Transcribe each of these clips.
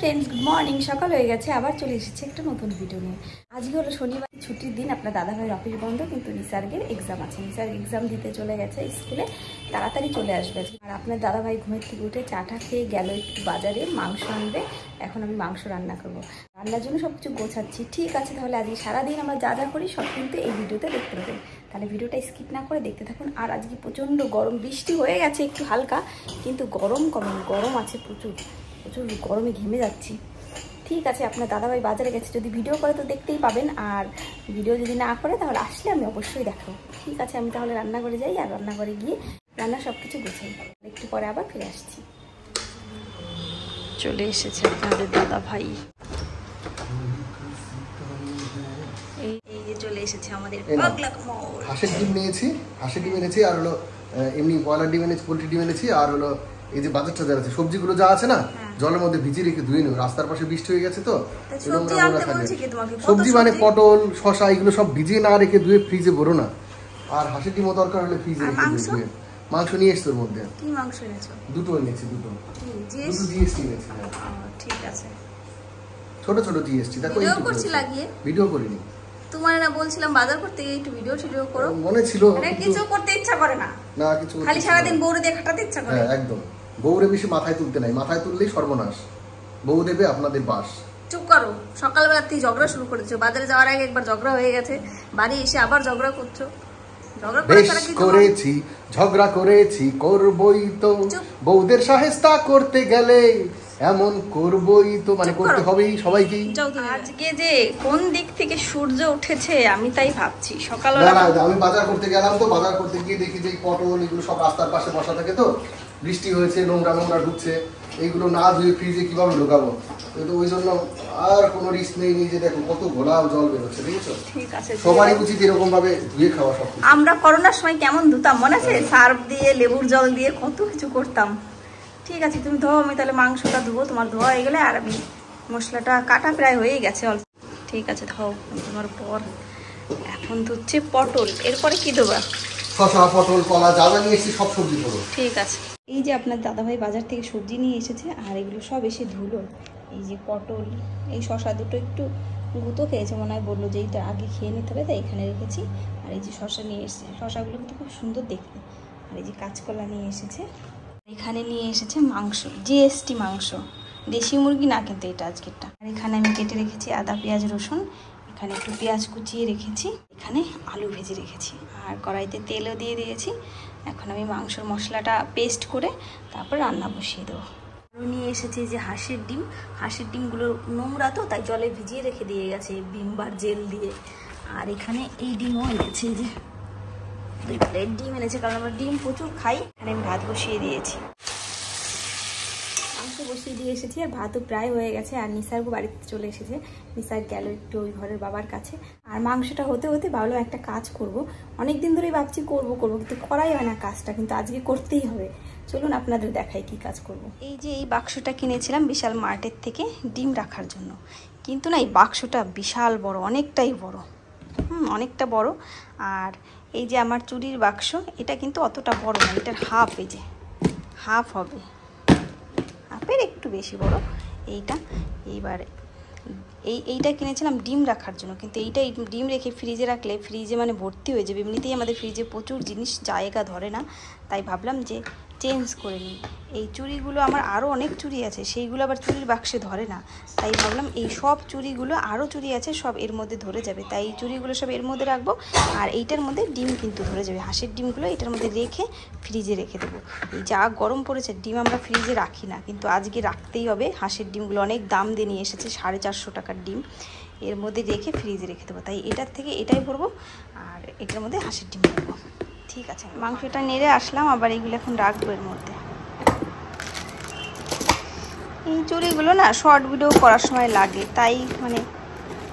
Friends good morning सकाल हो गए आबार चले एक नतून भिडियो नहीं आज के हलो शनिवार छुट्टिर दिन अपना दादा भाई अफिस बंद क्योंकि निसार्गेर एग्जाम आछे निसार्ग एग्जाम दीते चले गए स्कूले ताड़ाताड़ी चले आसबे और अपना दादा भाई घुमेर थेके उठे चाटा खेये गेल एकटु बाजारे मांस आनबे एखन आमि मांस रान्ना करब रान्नार जोन्नो सबकिछु गोछाच्छि ठीक आछे ताहले आजके सारा दिन आमरा जा जा करी सब किन्तु एई भिडियोते देखते पाবেন তাহলে ভিডিওটা স্কিপ না করে দেখতে থাকুন আর আজকে প্রচন্ড গরম বৃষ্টি হয়ে গেছে একটু হালকা কিন্তু গরম কমেনি গরম আছে প্রচুর প্রচুর গরমে ঘেমে যাচ্ছি ঠিক আছে আপনার দাদা ভাই বাজারে গেছে যদি ভিডিও করে তো দেখতেই পাবেন আর ভিডিও যদি না করে তাহলে আসলে আমি অবশ্যই দেখাবো ঠিক আছে আমি তাহলে রান্না করে যাই আর রান্না করে গিয়ে রান্না সবকিছু গুছাই একটু পরে আবার ফিরে আসছি চলে এসেছে আপনাদের দাদা ভাই এই যে চলে এসেছে আমাদের পাগলা কুমোর হাঁসের ডিম নিয়েছি আর হলো এমনি বয়লার ডিম এনেছি পোল্ট্রি ডিম এনেছি আর হলো এই যে বাজারটা যা আছে সবজিগুলো যা আছে না জলের মধ্যে ভিজিয়ে রেখে ধুয়ে নিও রাস্তার পাশে বৃষ্টি হয়ে গেছে তো সবজি মানে পটল শসা এগুলো সব ভিজিয়ে না রেখে ধুয়ে ফ্রিজে ভরো না আর হাঁসের ডিমও দরকার হলে ফ্রিজে রেখে ধুয়ে মাংস নিয়ে এসছো এর মধ্যে কি মাংস এনেছো দুটো এনেছি দুটো জিএসটি এনেছি ঠিক আছে ছোট ছোট জিএসটি দেখো ভিডিও করছি লাগিয়ে ভিডিও করিনি তোমার না বলছিলাম বাজার করতে গিয়ে একটু ভিডিও করো মনে ছিল মানে কিছু করতে ইচ্ছা করে না না কিছু খালি সারা দিন বউরে দিয়ে খাটাতে ইচ্ছা করে হ্যাঁ একদম বউরে বেশি মাথায় তুলতে নাই মাথায় তুললেই সর্বনাশ বউ দেবে আপনাদের বাস চুপ করো সকালবেলা তুই ঝগড়া শুরু করেছো বাজারে যাওয়ার আগে একবার ঝগড়া হয়ে গেছে বাড়ি এসে আবার ঝগড়া করছো ঝগড়া করে ছাড়া কি করেছি ঝগড়া করেছি করবই তো বউদের সাহেস্তা করতে গেলে এমন করবই তো মানে করতে হবেই সবাইকেই আজকে যে কোন দিক থেকে সূর্য উঠেছে আমি তাই ভাবছি সকালবেলা না আমি বাজার করতে গেলাম তো বাজার করতে গিয়ে দেখি যে পটল এগুলো সব রাস্তার পাশে বসা থাকে তো বৃষ্টি হয়েছে নোংরা ঢুকছে এইগুলো না ধুয়ে ফ্রিজে কিভাবে ঢোকাবো তো ওই জন্য আর কোনো রিস্ক নেই যে দেখো কত ঘোলা জল বেরোচ্ছে বুঝছো ঠিক আছে সবারই উচিত এরকম ভাবে ধুয়ে খাওয়া সব আমরা করোনার সময় কেমন ধুতাম মনে আছে সার্ফ দিয়ে লেবুর জল দিয়ে কত কিছু করতাম ঠিক আছে তুমি ধোও আমি তাহলে মাংসটা ধুবো তোমার ধোয়া হয়ে গেলে আর আমি মশলাটা কাটা প্রায় হয়ে গেছে অল্প ঠিক আছে ধোও তোমার পর এখন ধুচ্ছে পটল এরপরে কি দেবো শসা পটল কলা যা যা নিয়ে এসেছি সব সবজি দেবো ঠিক আছে এই যে আপনার দাদাভাই বাজার থেকে সবজি নিয়ে এসেছে আর এগুলো সব এসে ধুলো এই যে পটল এই শসা দুটো একটু গুঁতো খেয়েছে মনে হয় বললো যে এইটা আগে খেয়ে নিতে হবে তাই এখানে রেখেছি আর এই যে শসা নিয়ে এসেছে শসাগুলো কিন্তু খুব সুন্দর দেখতে আর এই যে কাঁচকলা নিয়ে এসেছে এখানে নিয়ে এসেছে মাংস জিএসটি মাংস দেশি মুরগি না কিন্তু এটা আজকেরটা আর এখানে আমি কেটে রেখেছি আদা পেঁয়াজ রসুন এখানে একটু পেঁয়াজ কুচিয়ে রেখেছি এখানে আলু ভেজে রেখেছি আর কড়াইতে তেলও দিয়ে দিয়েছি এখন আমি মাংসর মশলাটা পেস্ট করে তারপর রান্না বসিয়ে দেবো আরও নিয়ে এসেছি যে হাঁসের ডিমগুলো নোংরা তো তাই জলে ভিজিয়ে রেখে দিয়ে গেছে ভিমবার জেল দিয়ে আর এখানে এই ডিমও এনেছে যে 2 প্লেট ডিম এনেছে কারণ আমরা ডিম প্রচুর খাই এখানে আমি ভাত বসিয়ে দিয়েছি মাংস বসিয়ে দিয়ে এসেছি আর ভাতও প্রায় হয়ে গেছে আর নিসার্গ বাড়িতে চলে এসেছে নিসার্গ গেল একটু ওই ঘরের বাবার কাছে আর মাংসটা হতে হতে ভাবলাম একটা কাজ করব অনেক দিন ধরেই ভাবছি করবো কিন্তু করাই হয় না কাজটা কিন্তু আজকে করতেই হবে চলুন আপনাদের দেখাই কি কাজ করব এই যে এই বাক্সটা কিনেছিলাম বিশাল মার্টের থেকে ডিম রাখার জন্য কিন্তু না এই বাক্সটা বিশাল বড় অনেকটাই বড় অনেকটা বড় আর এই যে আমার চুরির বাক্স এটা কিন্তু অতটা বড় না এটার হাফ এই যে হাফ হবে হাফের একটু বেশি বড় এইটা এইবারে এইটা কিনেছিলাম ডিম রাখার জন্য কিন্তু এইটা ডিম রেখে ফ্রিজে রাখলে ফ্রিজে মানে ভর্তি হয়ে যাবে এমনিতেই আমাদের ফ্রিজে প্রচুর জিনিস জায়গা ধরে না তাই ভাবলাম যে চেঞ্জ করে নিই এই চুড়িগুলো আমার আরও অনেক চুড়ি আছে সেইগুলো আবার চুড়ির বাক্সে ধরে না তাই ভাবলাম এই সব চুড়িগুলো আরও চুড়ি আছে সব এর মধ্যে ধরে যাবে তাই এই চুড়িগুলো সব এর মধ্যে রাখবো আর এইটার মধ্যে ডিম কিন্তু ধরে যাবে হাঁসের ডিমগুলো এটার মধ্যে রেখে ফ্রিজে রেখে দেবো এই যা গরম পড়েছে ডিম আমরা ফ্রিজে রাখি না কিন্তু আজকে রাখতেই হবে হাঁসের ডিমগুলো অনেক দাম দিয়ে নিয়ে এসেছে 450 টাকার ডিম এর মধ্যে রেখে ফ্রিজে রেখে দেবো তাই এটার থেকে এটাই ভরবো আর এটার মধ্যে হাঁসের ডিম রাখবো ঠিক আছে মাংসটা নেড়ে আসলাম আবার এইগুলো এখন রাখবো এর মধ্যে এই চুড়িগুলো না শর্ট ভিডিও করার সময় লাগে তাই মানে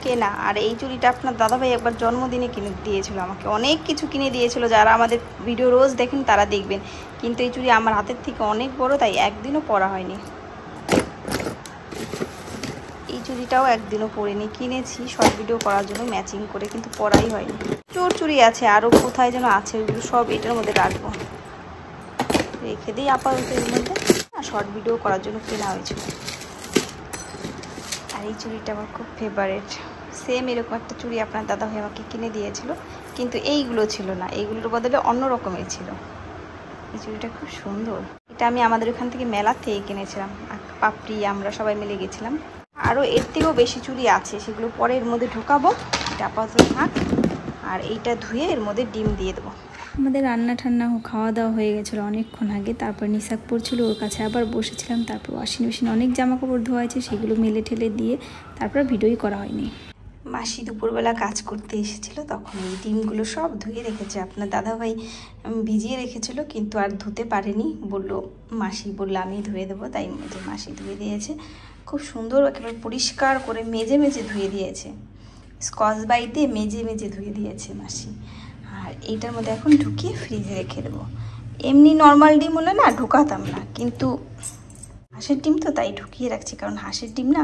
কেনা আর এই চুড়িটা আপনার দাদাভাই একবার জন্মদিনে কিনে দিয়েছিল আমাকে অনেক কিছু কিনে দিয়েছিল যারা আমাদের ভিডিও রোজ দেখেন তারা দেখবেন কিন্তু এই চুড়ি আমার হাতের থেকে অনেক বড় তাই একদিনও পরা হয়নি এই চুড়িটাও একদিনও পরিনি কিনেছি শর্ট ভিডিও করার জন্য ম্যাচিং করে কিন্তু পরাই হয়নি চুড়ি আছে আরও কোথায় যেন আছে ওইগুলো সব এটার মধ্যে রাখবো রেখে দিই আপাতত এর মধ্যে শর্ট ভিডিও করার জন্য কেনা হয়েছিল এই চুড়িটা আমার খুব ফেভারিট, সেম এরকম একটা চুড়ি আপনার দাদাভাই আমাকে কিনে দিয়েছিল, কিন্তু এইগুলো ছিল না, এইগুলোর বদলে অন্য রকমের ছিল। এই চুড়িটা খুব সুন্দর, এটা আমি আমাদের ওখান থেকে মেলা থেকে কিনেছিলাম, পাপড়ি আমরা সবাই মিলে গেছিলাম। আরও এর থেকেও বেশি চুড়ি আছে, সেগুলো পরে এর মধ্যে ঢোকাবো, এটা আপাতত থাক। আর এইটা ধুয়ে এর মধ্যে ডিম দিয়ে দেবো। আমাদের রান্না ঠান্না খাওয়া দাওয়া হয়ে গেছিলো অনেকক্ষণ আগে, তারপর নিশাক পড়ছিল ওর কাছে আবার বসেছিলাম, তারপর ওয়াশিং মেশিনে অনেক জামা কাপড় ধোয়া আছে, সেগুলো মেলে ঠেলে দিয়ে তারপর ভিডিওই করা হয়নি। মাসি দুপুরবেলা কাজ করতে এসেছিলো, তখন এই ডিমগুলো সব ধুয়ে রেখেছে, আপনার দাদাভাই ভিজিয়ে রেখেছিল কিন্তু আর ধুতে পারেনি, মাসি বললো আমি ধুয়ে দেবো, তাই মাসি ধুয়ে দিয়েছে। খুব সুন্দর একেবারে পরিষ্কার করে মেজে মেজে ধুয়ে দিয়েছে, স্কচ ব্রাইট দিয়ে মেজে মেজে ধুয়ে দিয়েছে মাসি। আর এইটার মধ্যে এখন ঢুকিয়ে ফ্রিজে রেখে দেবো। এমনি নর্মাল ডিম হলে না ঢুকাতাম না, কিন্তু হাঁসের ডিম তো তাই ঢুকিয়ে রাখছি, কারণ হাঁসের ডিম না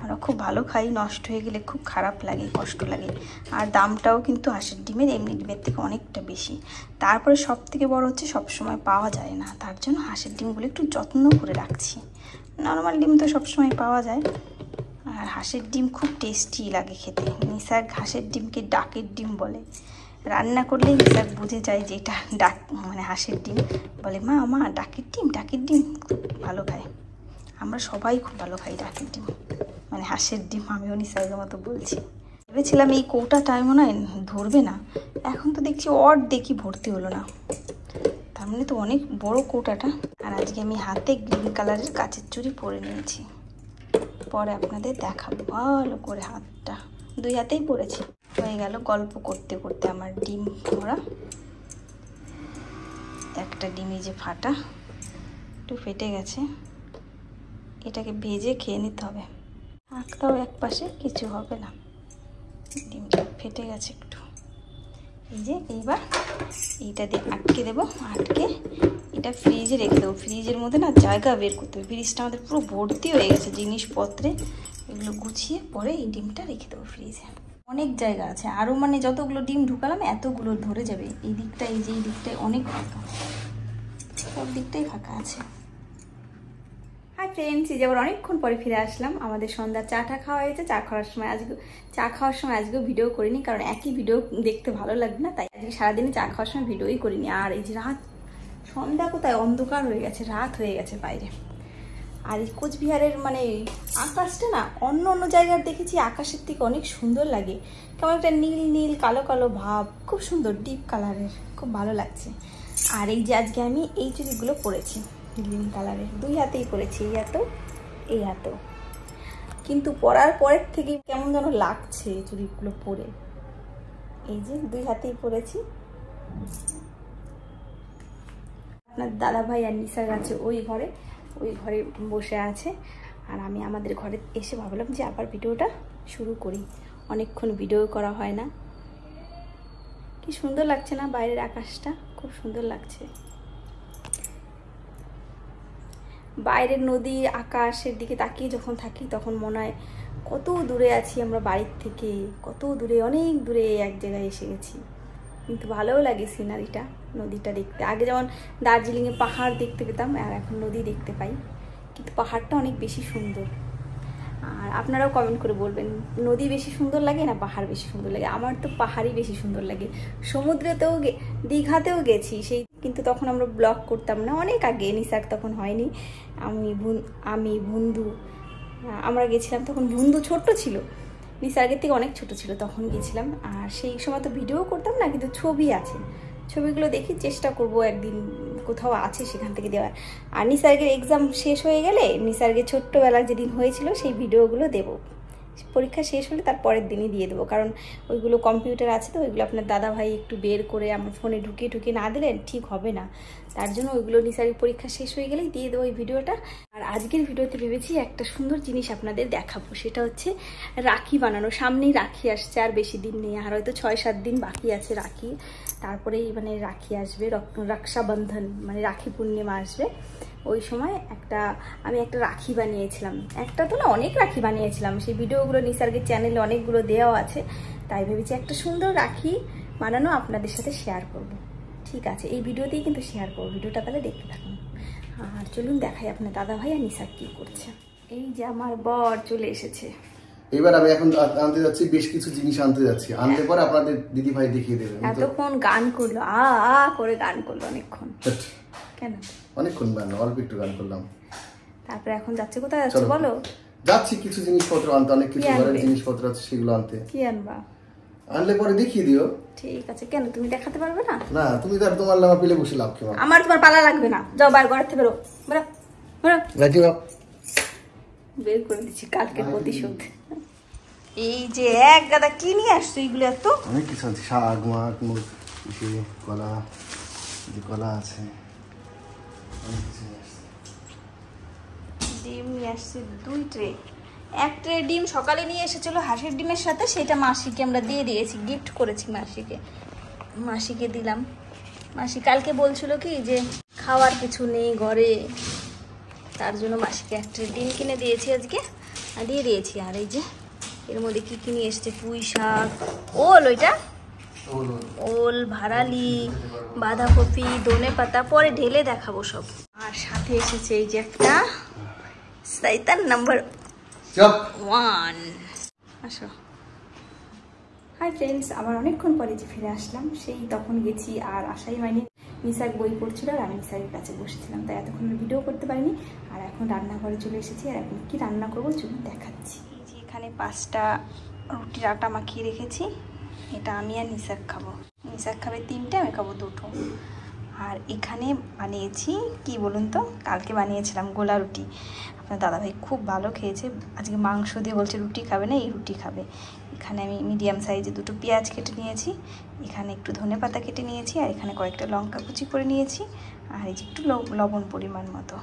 আমরা খুব ভালো খাই, নষ্ট হয়ে গেলে খুব খারাপ লাগে, কষ্ট লাগে। আর দামটাও কিন্তু হাঁসের ডিমের এমনি ডিমের থেকে অনেকটা বেশি। তারপরে সব থেকে বড় হচ্ছে সবসময় পাওয়া যায় না, তার জন্য হাঁসের ডিমগুলো একটু যত্ন করে রাখছি। নর্মাল ডিম তো সবসময় পাওয়া যায়, আর হাঁসের ডিম খুব টেস্টি লাগে খেতে। নিসার হাঁসের ডিমকে ডাকের ডিম বলে, রান্না করলেই নিসার বুঝে যায় যে এটা ডাক মানে হাঁসের ডিম, বলে মা মা ডাকের ডিম, ডাকের ডিম খুব ভালো খায়। আমরা সবাই খুব ভালো খাই ডাকের ডিম, মানে হাঁসের ডিম। আমিও নিসারের মতো বলছি, ভেবেছিলাম এই কৌটাটাই মনে হয় ধরবে না, এখন তো দেখছি দেখি ভর্তি হলো না, তার মানে তো অনেক বড় কৌটাটা। আর আজকে আমি হাতে গ্রিন কালারের কাচের চুড়ি পরে নিয়েছি, পরে আপনাদের দেখাবো ভালো করে। হাতটা দুই হাতেই পরেছি। হয়ে গেল গল্প করতে করতে আমার ডিম ভরা, একটা ডিমে যে ফাটা, একটু ফেটে গেছে, এটাকে ভেজে খেয়ে নিতে হবে। আঁকটাও এক পাশে, কিছু হবে না, ডিমটা ফেটে গেছে একটু। এই যে এইবার এইটা দিয়ে আটকে দেবো, আটকে এটা ফ্রিজে রেখে দেবো। ফ্রিজের মধ্যে না জায়গা বের করতে হবে, ফ্রিজটা আমাদের পুরো ভর্তি হয়ে গেছে জিনিসপত্রে, এগুলো গুছিয়ে পরে এই ডিমটা রেখে দেবো ফ্রিজে। অনেক জায়গা আছে, আরও মানে যতগুলো ডিম ঢুকালাম এতগুলো ধরে যাবে। এই দিকটা, এই যে এই দিকটায় অনেক ফাঁকা, সব দিকটাই ফাঁকা আছে। হাই ফ্রেন্ডস, এই যে আবার অনেকক্ষণ পরে ফিরে আসলাম। আমাদের সন্ধ্যা চাটা খাওয়া হয়েছে, চা খাওয়ার সময় আজকেও ভিডিও করিনি, কারণ একই ভিডিও দেখতে ভালো লাগবে না, তাই আজকে সারাদিনে চা খাওয়ার সময় ভিডিওই করিনি। আর এই যে রাত, সন্ধ্যা কোথায়, অন্ধকার হয়ে গেছে, রাত হয়ে গেছে বাইরে। আর এই কোচবিহারের মানে আকাশটা না অন্য অন্য জায়গার দেখেছি আকাশের থেকে অনেক সুন্দর লাগে, কেমন একটা নীল নীল কালো কালো ভাব, খুব সুন্দর ডিপ কালারের, খুব ভালো লাগছে। আর এই যে আজকে আমি এই চুড়িগুলো পরেছি গ্রিন কালারের, দুই হাতেই পরেছি, এই হাতেও, কিন্তু পরার পরের থেকে কেমন যেন লাগছে এই চুড়িগুলো পরে। এই যে দুই হাতেই পরেছি। আপনার দাদাভাই আর নিসার আছে ওই ঘরে বসে আছে, আর আমি আমাদের ঘরে এসে ভাবলাম যে আবার ভিডিওটা শুরু করি, অনেকক্ষণ ভিডিও করা হয় না। কি সুন্দর লাগছে না বাইরের আকাশটা, খুব সুন্দর লাগছে। বাইরের নদী আকাশের দিকে তাকিয়ে যখন থাকি তখন মনে হয় কত দূরে আছি আমরা বাড়ির থেকে, কত দূরে, অনেক দূরে এক জায়গায় এসে গেছি। কিন্তু ভালোও লাগে সিনারিটা, নদীটা দেখতে। আগে যেমন দার্জিলিংয়ে পাহাড় দেখতে পেতাম, আর এখন নদী দেখতে পাই, কিন্তু পাহাড়টা অনেক বেশি সুন্দর। আর আপনারাও কমেন্ট করে বলবেন নদী বেশি সুন্দর লাগে না পাহাড় বেশি সুন্দর লাগে। আমার তো পাহাড়ই বেশি সুন্দর লাগে। সমুদ্রেতেও দীঘাতেও গেছি, সেই কিন্তু তখন আমরা ব্লগ করতাম না, অনেক আগে, নিসার তখন হয়নি। আমি বন্ধু আমরা গেছিলাম, তখন বন্ধু ছোট্ট ছিল, নিসার্গের থেকে অনেক ছোট ছিল, তখন গেছিলাম। আর সেই সময় তো ভিডিও করতাম না, কিন্তু ছবি আছে, ছবিগুলো দেখি, চেষ্টা করব একদিন কোথাও আছে সেখান থেকে দেওয়ার। আর নিসার্গের এক্সাম শেষ হয়ে গেলে, নিসার্গের ছোট্টবেলার যেদিন হয়েছিল সেই ভিডিওগুলো দেবো, পরীক্ষা শেষ হলে তার পরের দিনই দিয়ে দেবো, কারণ ওইগুলো কম্পিউটার আছে তো, ওইগুলো আপনার দাদাভাই একটু বের করে আমার ফোনে ঢুকিয়ে না দিলে ঠিক হবে না, তার জন্য ওইগুলো নিসার্গের পরীক্ষা শেষ হয়ে গেলেই দিয়ে দেবো ওই ভিডিওটা। আর আজকের ভিডিওতে ভেবেছি একটা সুন্দর জিনিস আপনাদের দেখাবো, সেটা হচ্ছে রাখি বানানো। সামনেই রাখি আসছে, আর বেশি দিন নেই, আর হয়তো 6-7 দিন বাকি আছে রাখি, তারপরেই মানে রাখি আসবে, রক্ষাবন্ধন মানে রাখি পূর্ণিমা আসবে। ওই সময় আমি একটা রাখি বানিয়েছিলাম, একটা তো না অনেক রাখি বানিয়েছিলাম, সেই ভিডিওগুলো নিসার্গের চ্যানেলে অনেকগুলো দেওয়া আছে, তাই ভেবেছি একটা সুন্দর রাখি বানানো আপনাদের সাথে শেয়ার করব। ঠিক আছে, এই ভিডিওতেই কিন্তু শেয়ার করবো, ভিডিওটা তাহলে দেখতে থাকুন। আর চলুন দেখাই আপনার দাদাভাই আর নিসার কী করছে। এই যে আমার বর চলে এসেছে, এবার আমি এখন আনতে যাচ্ছি, বেশ কিছু জিনিস আনতে যাচ্ছি। আনলে পরে আপনাদের দিদি ভাই দেখিয়ে দেবেন। এতক্ষণ গান করলো, করে গান করলো অনেকক্ষণ। কেন অনেকক্ষণ গান, অল্প একটু গান করলাম। তারপরে এখন যাচ্ছে, কোথায় যাচ্ছে বলো? যাচ্ছি কিছু জিনিসপত্র আনতে, অনেক কিছু ঘরের জিনিসপত্র আছে সেগুলো আনতে। কি আনবা? আনলে পরে দেখিয়ে দিও। ঠিক আছে। কেন তুমি দেখাতে পারবে না? না, তুমি তো আর তোমার লামা পেলে বসে লাভ কি? আমার তোমার পালা লাগবে না, যাও বাইরে ঘর থেকে বেরো, বেরো বেরো। রাখি বাপ, বের করে দিচ্ছি কালকের প্রতিশোধ। এই যে এক গাদা কি নিয়ে আসছো এগুলো? এত অনেক কিছু আছে, শাক মাক মুখ কলা, যে কলা আছে, অনেক কিছু নিয়ে আসছে। ডিম নিয়ে আসছে 2 ট্রে। 1 ট্রে ডিম সকালে নিয়ে এসেছিল হাঁসের ডিমের সাথে, সেটা মাসিকে আমরা দিয়ে দিয়েছি, গিফট করেছি মাসিকে দিলাম। মাসি কালকে বলছিল কি যে খাওয়ার কিছু নেই ঘরে, তার জন্য মাসিকে 1 ট্রে ডিম কিনে দিয়েছি আজকে, আর দিয়ে দিয়েছি। আর এই যে এর মধ্যে কি কি নিয়ে এসছে, পুঁই শাক, ওল, ওইটা ওল, ভাড়ালি, বাঁধাকপি, ধনে পাতা, পরে ঢেলে দেখাবো সব। আর সাথে এসেছে এই যে একটা শয়তান নাম্বার 1। আসো। হাই ফ্রেন্ডস, আবার অনেকক্ষণ পরে যে ফিরে আসলাম। সেই তখন গেছি আর আসাই হয়নি। নিসার বই পড়ছিল আর আমি নিসারের কাছে বসেছিলাম, তাই এতক্ষণ ভিডিও করতে পারিনি। আর এখন রান্নাঘরে চলে এসেছি, আর এখন কি রান্না করবো চলুন দেখাচ্ছি। এখানে 5টা রুটির আটা মাখিয়ে রেখেছি। এটা আমি আর নিসার খাবো। নিসার খাবে 3টে, আমি খাবো 2টো। আর এখানে বানিয়েছি কি বলুন তো, কালকে বানিয়েছিলাম গোলা রুটি। আপনার দাদাভাই খুব ভালো খেয়েছে। আজকে মাংস দিয়ে বলছে রুটি খাবে না, এই রুটি খাবে। এখানে আমি মিডিয়াম সাইজে 2টো পেঁয়াজ কেটে নিয়েছি, এখানে একটু ধনে পাতা কেটে নিয়েছি, আর এখানে কয়েকটা লঙ্কা কুচি করে নিয়েছি, আর এই যে একটু লবণ পরিমাণ মতো।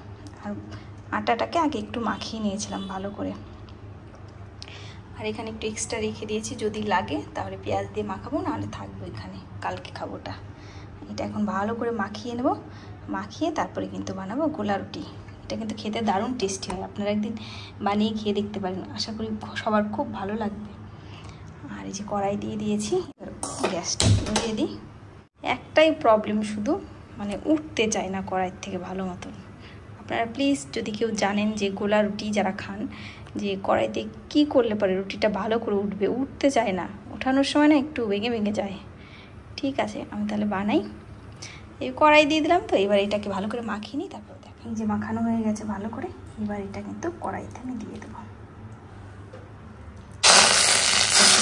আর আটাটাকে আগে একটু মাখিয়ে নিয়েছিলাম ভালো করে। আর এখানে একটু এক্সট্রা রেখে দিয়েছি, যদি লাগে তাহলে পেঁয়াজ দিয়ে মাখাবো, নাহলে থাকবো এখানে, কালকে খাবোটা। এটা এখন ভালো করে মাখিয়ে নেব, মাখিয়ে তারপরে কিন্তু বানাবো গোলা রুটি। এটা কিন্তু খেতে দারুণ টেস্টি হয়, আপনারা একদিন বানিয়ে খেয়ে দেখতে পারেন, আশা করি সবার খুব ভালো লাগবে। আর এই যে কড়াই দিয়ে দিয়েছি, গ্যাসটা ধরিয়ে দিই। একটাই প্রবলেম শুধু, মানে উঠতে চায় না কড়াই থেকে ভালো মতন। আপনারা প্লিজ যদি কেউ জানেন যে গোলা রুটি যারা খান, যে কড়াইতে কি করলে পরে রুটিটা ভালো করে উঠবে, উঠতে চায় না, ওঠানোর সময় না একটু ভেঙে ভেঙে যায়। ঠিক আছে, আমি তাহলে বানাই। এই কড়াই দিয়ে দিলাম, তো এবার এটাকে ভালো করে মাখিয়ে নিই, তারপর দেখেন যে মাখানো হয়ে গেছে ভালো করে। এবার এটা কিন্তু কড়াইতে আমি দিয়ে দেবো,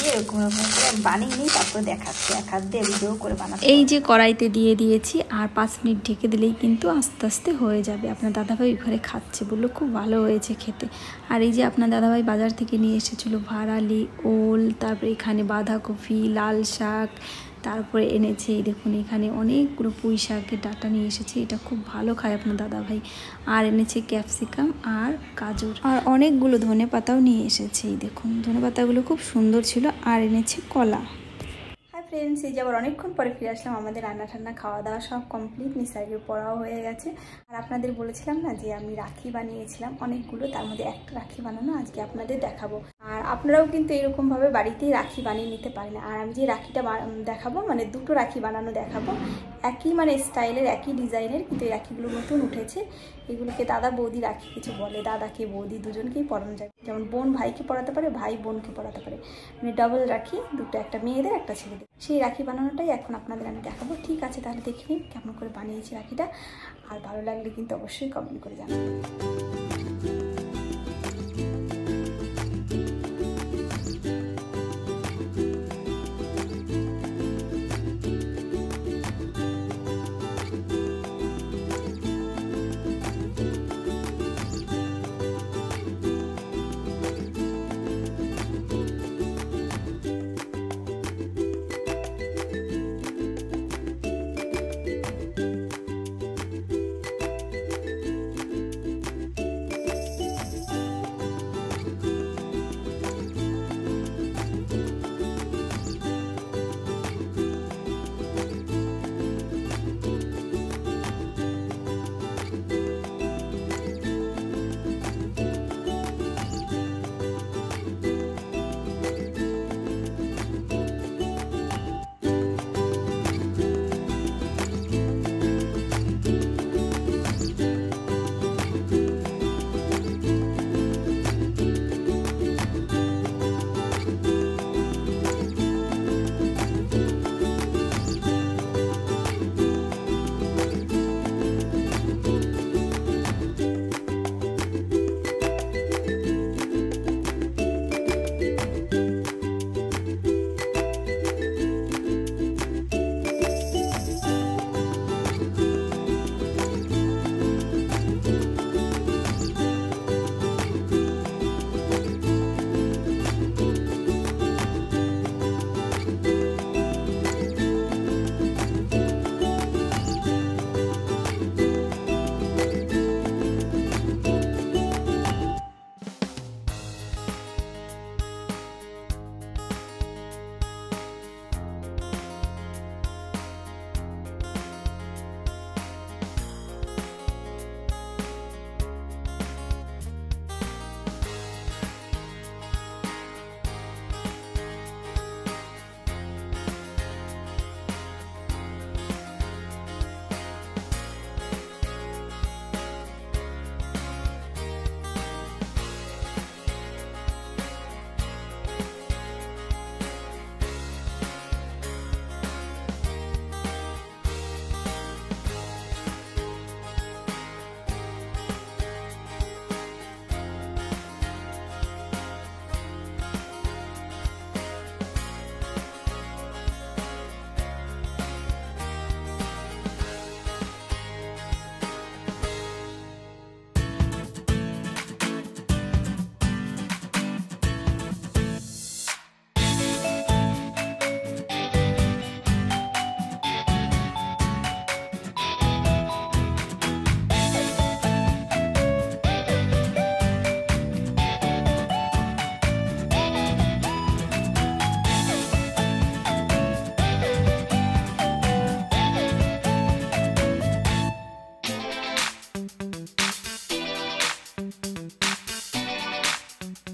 এরকম করে বানিয়ে নিই, তারপর দেখাচ্ছি এক হাত দিয়ে ভিডিও করে বানাবো। এই যে কড়াইতে দিয়ে দিয়েছি, আর 5 মিনিট ঢেকে দিলেই কিন্তু আস্তে আস্তে হয়ে যাবে। আপনার দাদাভাই ঘরে খাচ্ছে, বললো খুব ভালো হয়েছে খেতে। আর এই যে আপনার দাদাভাই বাজার থেকে নিয়ে এসেছিলো ভাড়ালি, ওল, তারপরে এখানে বাঁধাকপি, লাল শাক, তারপরে এনেছে এই দেখুন এখানে অনেকগুলো পুঁই শাকের ডাঁটা নিয়ে এসেছে, এটা খুব ভালো খায় আপনার দাদাভাই। আর এনেছে ক্যাপসিকাম আর গাজর, আর অনেকগুলো ধনে পাতাও নিয়ে এসেছে। এই দেখুন ধনে পাতাগুলো খুব সুন্দর ছিল। আর এনেছে কলা। হাই ফ্রেন্ডস, এই যে আবার অনেকক্ষণ পরে ফিরে আসলাম। আমাদের রান্না ঠান্না খাওয়া দাওয়া সব কমপ্লিট, নিসারের পড়াও হয়ে গেছে। আর আপনাদের বলেছিলাম না যে আমি রাখি বানিয়েছিলাম অনেকগুলো, তার মধ্যে একটা রাখি বানানো আজকে আপনাদের দেখাবো। আর আপনারাও কিন্তু এরকমভাবে বাড়িতেই রাখি বানিয়ে নিতে পারেন। আর আমি যে রাখিটা দেখাবো, মানে 2টো রাখি বানানো দেখাবো, একই মানে স্টাইলের, একই ডিজাইনের, কিন্তু এই রাখিগুলো নতুন উঠেছে। এগুলোকে দাদা বৌদি রাখি কিছু বলে, দাদাকে বৌদি দুজনকেই পরানো যায়। যেমন বোন ভাইকে পরাতে পারে, ভাই বোনকে পরাতে পারে, মানে ডাবল রাখি, 2টো, একটা মেয়েদের একটা ছেলেদের। সেই রাখি বানানোটাই এখন আপনাদের আমি দেখাবো। ঠিক আছে, তাহলে দেখে নিন কেমন করে বানিয়েছি রাখিটা। আর ভালো লাগলে কিন্তু অবশ্যই কমেন্ট করে জানাবেন।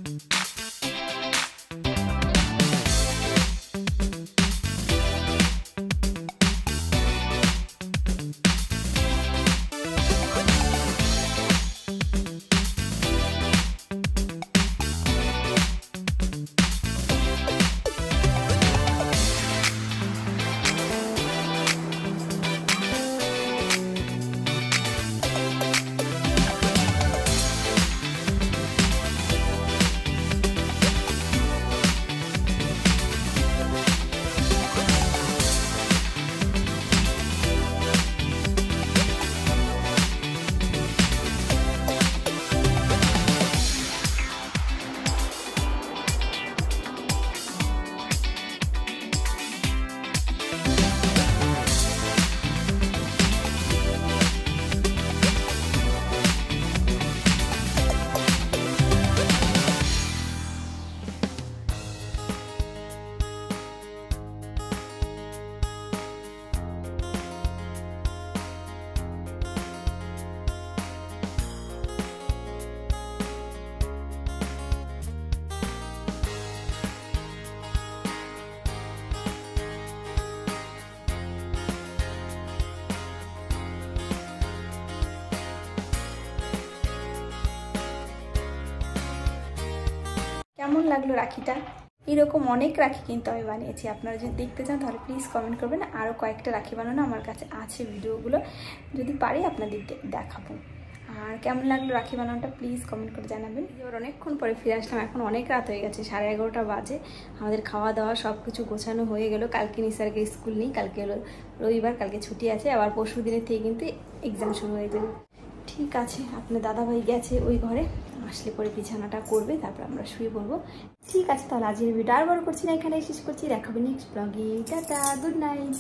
কেমন লাগলো রাখিটা? এরকম অনেক রাখি কিন্তু আমি বানিয়েছি। আপনারা যদি দেখতে চান তাহলে প্লিজ কমেন্ট করবেন। আরও কয়েকটা রাখি বানানো আমার কাছে আছে, ভিডিওগুলো যদি পারি আপনাদেরকে দেখাবো। আর কেমন লাগলো রাখি বানানোটা প্লিজ কমেন্ট করে জানাবেন। এবার অনেকক্ষণ পরে ফিরে আসলাম, এখন অনেক রাত হয়ে গেছে, 11:30 বাজে। আমাদের খাওয়া দাওয়া সব কিছু গোছানো হয়ে গেল। কালকে নিসারকে স্কুল নেই, কালকে হলো রবিবার, কালকে ছুটি আছে। আবার পরশু দিনের থেকে কিন্তু এক্সাম শুরু হয়ে যাবে। ঠিক আছে, আপনার দাদাভাই গেছে ওই ঘরে, আসলে পরে বিছানাটা করবে, তারপর আমরা শুয়ে পড়বো। ঠিক আছে, তাহলে আজকের ভিডিও আর বড় করছি না, এখানেই শেষ করছি। দেখাবে নেক্সট ব্লগে। Tata, good night.